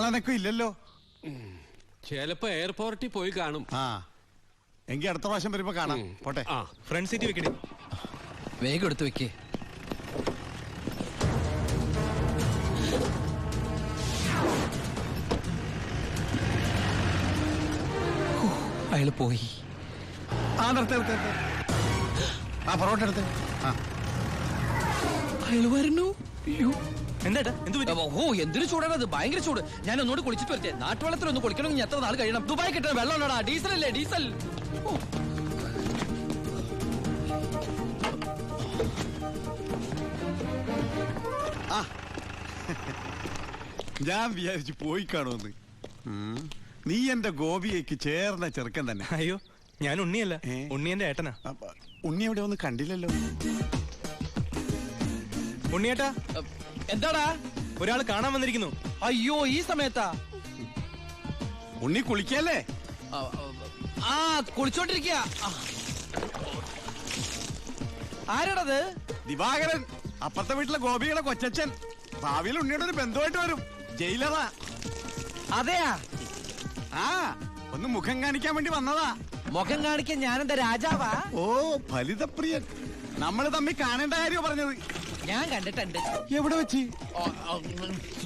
ആളനൊക്കെ ഇല്ലല്ലോ. ചിലപ്പോ എയർപോർട്ടിൽ പോയി കാണും. ആ എങ്കിൽ അടുത്ത പ്രാവശ്യം വരുമ്പോ കാണാം. പോട്ടെ. ഫ്രണ്ട് സീറ്റ് വെക്കണേ. വേഗം എടുത്തു വെക്കേ. അയാള് പോയി. പൊറോട്ട എടുത്ത്. അയാള് വരുന്നു. എന്താ ഓ എന്തൊരു ചൂടാണത്, ഭയങ്കര ചൂട്. ഞാൻ ഒന്നുകൂടി കുളിച്ചിട്ട് വരട്ടെ. നാട്ടുവെള്ളത്തിൽ ഒന്ന് കുളിക്കണമെങ്കിൽ എത്ര നാൾ കഴിയണം? ദുബായ് കിട്ടുന്ന വെള്ളമുള്ളടാ, ഡീസൽ അല്ലേ ഡീസൽ. ഞാൻ വിചാരിച്ചു പോയി കാണുമെന്ന്. നീ എന്റെ ഗോപിയേക്ക് ചേർന്ന ചെറുക്കൻ തന്നെ. അയ്യോ ഞാൻ ഉണ്ണിയല്ല, ഉണ്ണിയന്റെ ഏട്ടനാ. ഉണ്ണി എവിടെ ഒന്നും കണ്ടില്ലല്ലോ. ഉണ്ണിയേട്ടാ എന്താടാ? ഒരാൾ കാണാൻ വന്നിരിക്കുന്നു. അയ്യോ ഈ സമയത്താ? ഉണ്ണി കുളിക്കല്ലേ? ആ കുളിച്ചോണ്ടിരിക്കുക. ആരാടത്? ദിവാകരൻ, അപ്പുറത്തെ വീട്ടിലെ ഗോപിയുടെ കൊച്ചച്ഛൻ. ഭാവിയിൽ ഉണ്ണിയുടെ ഒരു ബന്ധുവായിട്ട് വരും. ജയിലറാ. അതെയാ? ആ ഒന്ന് മുഖം കാണിക്കാൻ വേണ്ടി വന്നതാ. മുഖം കാണിക്കാൻ ഞാനെന്താ രാജാവാ? ഓ ഫലിതപ്രിയൻ. നമ്മള് തമ്മിൽ കാണേണ്ട കാര്യം പറഞ്ഞത്. ഞാൻ കണ്ടിട്ടുണ്ട്. എവിടെ വെച്ച്?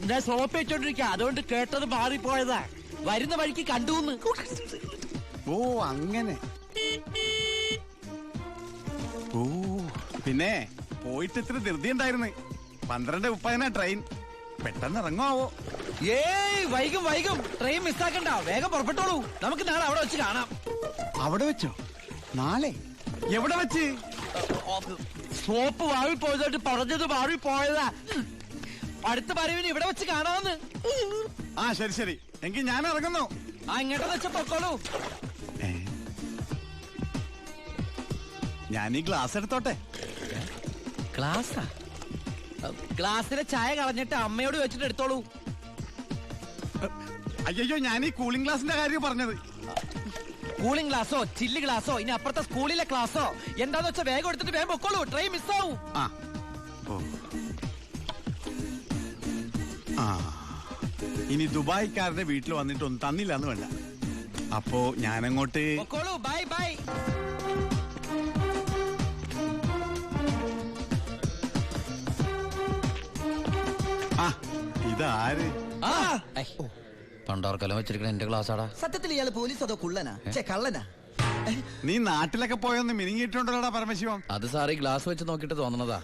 ഞാൻ സോപ്പ് വെച്ചോണ്ടിരിക്കുക, അതുകൊണ്ട് കേട്ടത് മാറിപ്പോയതാ. വരുന്ന വഴിക്ക് കണ്ടുന്ന്. ഓ അങ്ങനെ. ഓ പിന്നെ പോയിട്ട് ഇത്ര ധൃതി ഉണ്ടായിരുന്നു. 12:30 ട്രെയിൻ. പെട്ടെന്ന് ഇറങ്ങുവോ? ഏയ് വൈകും വൈകും. ട്രെയിൻ മിസ്സാക്കണ്ട, വേഗം പുറപ്പെട്ടോളൂ. നമുക്ക് നാളെ അവിടെ വെച്ച് കാണാം. അവിടെ വെച്ചോ? നാളെ എവിടെ വെച്ച്? സോപ്പ് മാറിപ്പോയതായിട്ട് പറഞ്ഞത് മാറിപ്പോയതാ. അടുത്ത വരവിന് ഇവിടെ വെച്ച് കാണാമെന്ന്. ആ ശരി ശരി, എങ്കിൽ ഞാൻ ഇറങ്ങുന്നു. ആ ഇങ്ങോട്ടെന്ന് വെച്ച പൊക്കോളൂ. ഞാൻ ഈ ഗ്ലാസ് എടുത്തോട്ടെ. ഗ്ലാസാ? ഗ്ലാസ്സിലെ ചായ കളഞ്ഞിട്ട് അമ്മയോട് വെച്ചിട്ട് എടുത്തോളൂ. അയ്യോ ഞാൻ ഈ കൂളിംഗ് ഗ്ലാസിന്റെ കാര്യം പറഞ്ഞത്. കൂളിംഗ് ഗ്ലാസോ ചില്ല് ഗ്ലാസോ ഇനി അപ്പുറത്തെ സ്കൂളിലെ ക്ലാസ്സോ എന്താന്ന് വെച്ചാൽ വേഗം എടുത്തിട്ട് വേഗം പൊക്കോളൂ. ട്രെയിൻ മിസ്സാവും. ഇനി ദുബായിക്കാരുടെ വീട്ടിൽ വന്നിട്ടൊന്നും തന്നില്ലാന്ന് വേണ്ട. അപ്പോ ഞാനങ്ങോട്ട് പൊക്കോളൂ. Bye bye. ഇതാര്? പണ്ടോർക്കലം വെച്ചിരിക്കണ എന്റെ ക്ലാസ്സാടാ. സത്യത്തിൽ ഇയാള് പോലീസ് അതോ കുള്ളനാ? കള്ളനാ? നീ നാട്ടിലൊക്കെ പോയൊന്ന് മിനിങ്ങിയിട്ടുണ്ടല്ലോടാ പരമശിവം. അത് സാറി ഗ്ലാസ് വെച്ച് നോക്കിട്ട് തോന്നണതാ.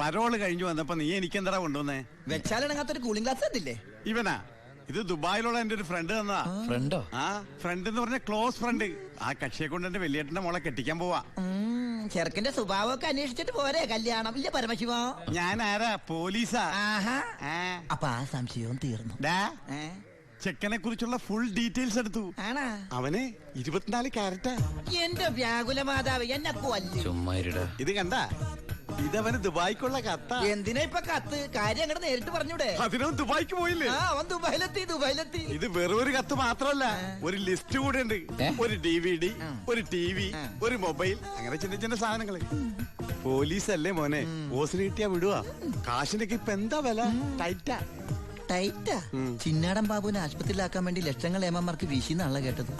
പരോള് കഴിഞ്ഞു വന്നപ്പോ നീ എനിക്കെന്താ കൊണ്ടുവന്നേ? വെച്ചാലിണങ്ങാത്തൊരു കൂളിംഗ് ഗ്ലാസ് തന്നില്ലേ? ഇവനാ? ഇത് ദുബായിലുള്ള എന്റെ ഒരു ഫ്രണ്ട് തന്നതാ. ഫ്രണ്ടോ? ആ ഫ്രണ്ട് എന്ന് പറഞ്ഞ ക്ലോസ് ഫ്രണ്ട്. ആ കക്ഷിയെ കൊണ്ട് എന്റെ വലിയേട്ടന്റെ മോളെ കെട്ടിക്കാൻ പോവാ. ചെറുക്കന്റെ സ്വഭാവമൊക്കെ അന്വേഷിച്ചിട്ട് പോരെ കല്യാണം? ഇല്ല പരമശിവ. ഞാൻ ആരാ? പോലീസാ. അപ്പൊ ആ സംശയവും തീർന്നു. ചെക്കനെ കുറിച്ചുള്ള ഫുൾ ഡീറ്റെയിൽസ് എടുത്തു. അവന് 24 കാരറ്റാ. എന്റെ വ്യാകുല മാതാവ് എന്നെ കൊല്ലും. ഇത് കണ്ട, ഇതവന് ദുബായിക്കുള്ള കത്താ. എന്തിനാ ഇപ്പൊ കത്ത്? കാര്യം അങ്ങോട്ട് നേരിട്ട് പറഞ്ഞൂടെ? അതിനവൻ ദുബായിക്ക് പോയില്ലേ? അവൻ ദുബായിലെത്തി. ഇത് വെറും ഒരു കത്ത് മാത്രമല്ല, ഒരു ലിസ്റ്റ് കൂടെ ഉണ്ട്. ഒരു DVD, ഒരു TV, ഒരു മൊബൈൽ, അങ്ങനെ ചിന്ന ചിന്ന സാധനങ്ങള്. പോലീസ് അല്ലേ മോനെ, ഓസിന് കിട്ടിയാ വിടുവാ. കാശിനൊക്കെ ഇപ്പൊ എന്താ വില? ടൈറ്റാ. ചിന്നാടൻ ബാബുവിനെ ആശുപത്രിയിലാക്കാൻ വേണ്ടി ലക്ഷങ്ങൾ ഏമാർക്ക് വീശിന്നാണല്ലോ കേട്ടത്.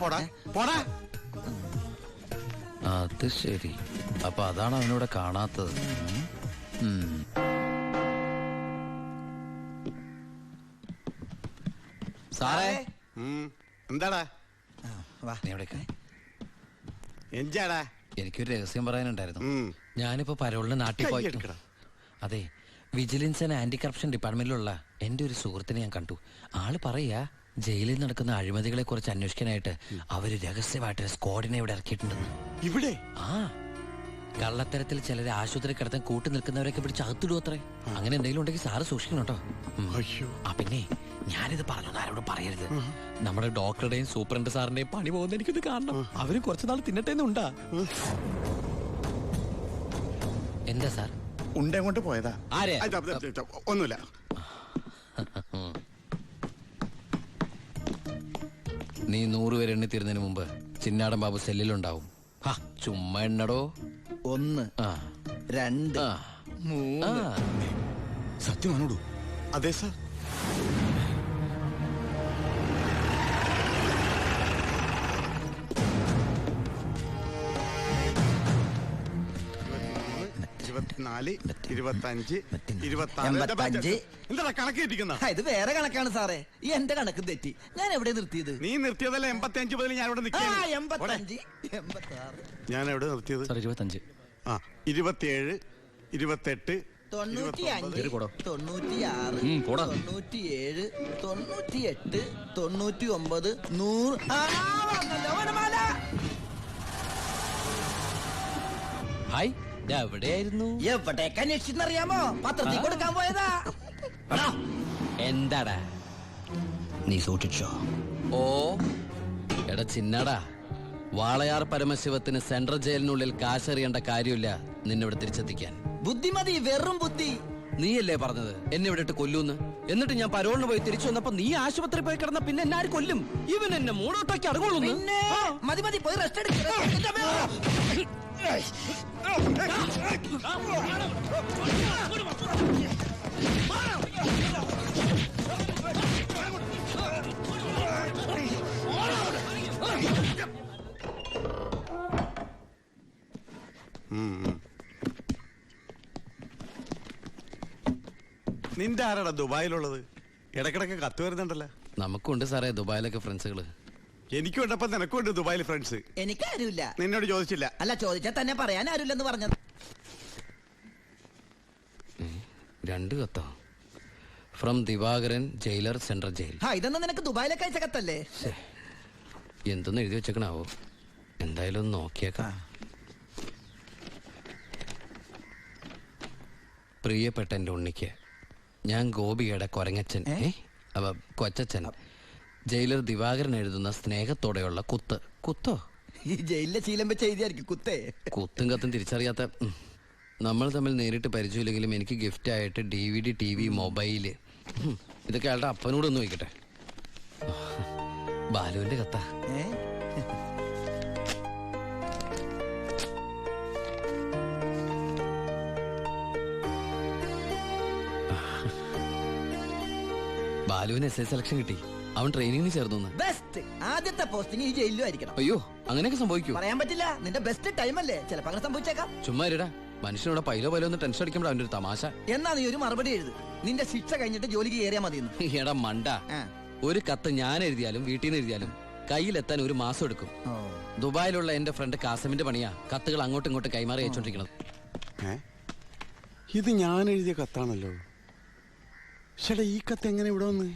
പോടാ പോടാ. അത് ശരി, അപ്പൊ അതാണ് അവനോട് കാണാത്തത്. സാറേ. എന്താടാ? എന്താടാ? എനിക്കൊരു രഹസ്യം പറയാനുണ്ടായിരുന്നു. ഞാനിപ്പോ പരോളിന് നാട്ടിൽ പോയി. അതെ, വിജിലൻസ് ആൻഡ് ആന്റി കറപ്ഷൻ ഡിപ്പാർട്ട്മെന്റിലുള്ള എന്റെ ഒരു സുഹൃത്തിനെ ഞാൻ കണ്ടു. ആള് പറയാ ജയിലിൽ നടക്കുന്ന അഴിമതികളെ കുറിച്ച് അന്വേഷിക്കാനായിട്ട് അവര് രഹസ്യമായിട്ട് സ്ക്വാഡിനെ ഇവിടെ ഇറക്കിയിട്ടുണ്ടെന്ന്. ഇവിടെ? ആ, കള്ളത്തരത്തിൽ ചിലരെ ആശുപത്രി കിടത്താൻ കൂട്ടി നിൽക്കുന്നവരൊക്കെ പിടിച്ച് അകത്തിടും അത്രേ. അങ്ങനെ എന്തെങ്കിലും ഉണ്ടെങ്കിൽ സാറ് സൂക്ഷിക്കണം കേട്ടോ. ആ പിന്നെ ഞാനിത് പറഞ്ഞു, ആരോടും പറയരുത്. നമ്മുടെ ഡോക്ടറുടെയും സൂപ്രണ്ട് സാറിന്റെയും പണി പോകുന്ന എനിക്കിത് കാണണം. അവര് കുറച്ചുനാൾ തിന്നട്ടേന്നുണ്ടാ. എന്താ സാർ? ഉണ്ടങ്ങോട്ട് പോയതാ. ആരെ? ഒന്നുമില്ല. നീ 100 പേര് എണ്ണി തീരുന്നതിന് മുമ്പ് ചിന്നാടൻ ബാബു സെല്ലിലുണ്ടാവും. ചുമ്മാ എണ്ണടോ. 1 2 3. സത്യമാണോടൂ? അതെ സാർ. 24, 25, 85. 26. എന്താ കണക്ക് തെറ്റിക്കുന്ന? ഇത് വേറെ കണക്കാണ് സാറേ. ഈ എന്റെ കണക്ക് തെറ്റി. ഞാൻ എവിടെ നിർത്തിയത്? നീ നിർത്തിയതല്ല 85 മുതൽ ഞാൻ ഇവിടെ നിൽക്കുകയാണ്. 85, 86, ഞാൻ എവിടെ നിർത്തിയത്? 25. 27, 28, 95, 96, 97, 98, 99, 100. ഹായ് എവിടെയായിരുന്നു? എവിടേക്ക് അന്വേഷിച്ചെന്നറിയാമോ? പത്രത്തിൽ കൊടുക്കാൻ പോയതാ. എന്താടാ നീ സൂക്ഷിച്ചോ. ഓ എടാ ചിന്നടാ, വാളയാർ പരമശിവത്തിന് സെൻട്രൽ ജയിലിനുള്ളിൽ കാശറിയേണ്ട കാര്യമില്ല നിന്നിവിടെ തിരിച്ചെത്തിക്കാൻ. ബുദ്ധിമതി, വെറും ബുദ്ധി. നീയല്ലേ പറഞ്ഞത് എന്നെ ഇവിടെ ഇട്ട് കൊല്ലൂന്ന്? എന്നിട്ട് ഞാൻ പരോളിന് പോയി തിരിച്ചു വന്നപ്പോ നീ ആശുപത്രി പോയി കിടന്ന പിന്നെ എന്നെ ആര് കൊല്ലും? ഇവൻ എന്നെ മൂടോട്ടാക്കി അടങ്ങുള്ളൂ. പിന്നെ മതി മതി, പോയി റെസ്റ്റ് എടുക്കുക. നിന്റെ ആരാടാ ദുബായിലുള്ളത്? ഇടക്കിടക്ക് കത്ത് വരുന്നുണ്ടല്ലോ. നമുക്കുണ്ട് സാറേ ദുബായിലൊക്കെ ഫ്രണ്ട്സുകള്. എനിക്കും ഉണ്ടപ്പോ നിനക്കുണ്ട് ദുബായിൽ ഫ്രണ്ട്സ്. എനിക്ക് ആരുമില്ല. നിന്നോട് ചോദിച്ചില്ല. അല്ല, ചോദിച്ചാൽ തന്നെ പറയാൻ ആരുമില്ലെന്ന് പറഞ്ഞത്. 2 കത്തോ? From Divakaran, jailer, central jail. ഇതൊന്നും നിനക്ക് ദുബായിലേക്ക് അയച്ച കത്തല്ലേ? എന്തൊന്നും എഴുതി വെച്ചേക്കണാവോ? എന്തായാലും ഒന്ന് നോക്കിയേക്കാം. പ്രിയപ്പെട്ട എൻ്റെ ഉണ്ണിക്ക്, ഞാൻ ഗോപികയുടെ കൊരങ്ങച്ചൻ, കൊച്ചച്ചൻ, ജയിലർ ദിവാകരൻ എഴുതുന്ന സ്നേഹത്തോടെയുള്ള കുത്ത്. കുത്തോ? ഈ ജയിലിലെ ശീലം വെച്ച് എഴുതിയായിരിക്കും കുത്തേ. കുത്തും കത്തും തിരിച്ചറിയാത്ത നമ്മൾ തമ്മിൽ നേരിട്ട് പരിചയമില്ലെങ്കിലും എനിക്ക് ഗിഫ്റ്റ് ആയിട്ട് DVD, TV, മൊബൈല്, ഇതൊക്കെ അയാളുടെ അപ്പനോട് ഒന്ന് നോക്കട്ടെ. ബാലുവിന്റെ കത്താ. ബാലുവിന് SS സെലക്ഷൻ കിട്ടി. അവൻ ട്രെയിനിങ്ങിന് ചേർന്നു. ബെസ്റ്റ്. ആദ്യത്തെ പോസ്റ്റിംഗ് ഈ ജയിലിലും ആയിരിക്കണം. അയ്യോ, അങ്ങനെയൊക്കെ സംഭവിക്കൂ? പറയാൻ പറ്റില്ല. നിന്റെ ബെസ്റ്റ് ടൈം അല്ലേ, ചിലപ്പോ അങ്ങനെ സംഭവിച്ചേക്കാം. ചുമ്മാ ഇരടാ, മനുഷ്യനോട് പൈലോ ഒന്ന് ടെൻഷൻ അടിക്കുമ്പോൾ അവന്റെ ഒരു തമാശ. എന്നാ നീ ഒരു മറുപടി എഴുത്. നിന്റെ ശിക്ഷ കഴിഞ്ഞിട്ട് ജോലിക്ക് കയറിയാ മതി. എടാ മണ്ട, ഒരു കത്ത് ഞാൻ എഴുതിയാലും വീട്ടിൽ നിന്ന് എഴുതിയാലും കയ്യിലെത്താൻ 1 മാസം എടുക്കും. ദുബായിലുള്ള എന്റെ ഫ്രണ്ട് കാസമിന്റെ പണിയാ കത്തുകൾ അങ്ങോട്ടും ഇങ്ങോട്ടും കൈമാറി അയച്ചോണ്ടിരിക്കുന്നത്. ഇത് ഞാൻ എഴുതിയ കത്താണല്ലോ. ചേട്ടാ, ഈ കത്ത് എങ്ങനെ ഇവിടെ വന്ന്?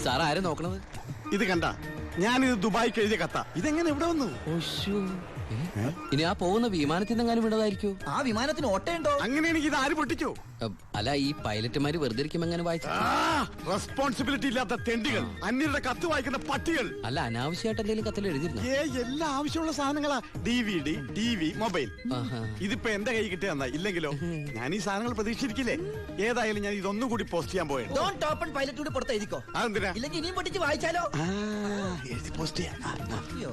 സാർ ആരും നോക്കണത്? ഇത് കണ്ട, ഞാനിത് ദുബായിക്ക് എഴുതിയ കത്ത. ഇതെങ്ങനെ ഇവിടെ വന്നു? ഇനി ആ പോകുന്ന വിമാനത്തിൽ നിന്നെങ്ങാനും വിടതായിരിക്കോ? ആ വിമാനത്തിന് ഓട്ടയുണ്ടോ? അങ്ങനെയാണെങ്കിൽ ഇത് ആര് പൊട്ടിച്ചോ? അല്ല, ഈ പൈലറ്റുമാര് വെറുതെ ഇരിക്കും എങ്ങനെ വായിച്ചു? റെസ്പോൺസിബിലിറ്റി ഇല്ലാത്ത തെണ്ടികൾ, അന്യരുടെ കത്ത് വായിക്കുന്ന പട്ടികൾ. അല്ല, അനാവശ്യമായിട്ട് എന്തെങ്കിലും കത്തിൽ എഴുതിയിരുന്നു? എല്ലാ ആവശ്യമുള്ള സാധനങ്ങളാ. DVD, TV, mobile. ഇതിപ്പോ എന്റെ കൈ കിട്ടിയ ഇല്ലെങ്കിലോ ഞാൻ ഈ സാധനങ്ങൾ പ്രതീക്ഷിച്ചിരിക്കില്ലേ? ഏതായാലും ഞാൻ ഇതൊന്നും കൂടി പോസ്റ്റ് ചെയ്യാൻ പോയത്. ഡോണ്ട് ഓപ്പൺ പൈലറ്റ് കൂടി പുറത്ത് എഴുതിക്കോ. അതെന്തിനാ? ഇല്ലെങ്കിൽ ഇനിയും പൊട്ടിച്ച് വായിച്ചാലോ? എഴുതി പോസ്റ്റ് ചെയ്യാം. അയ്യോ.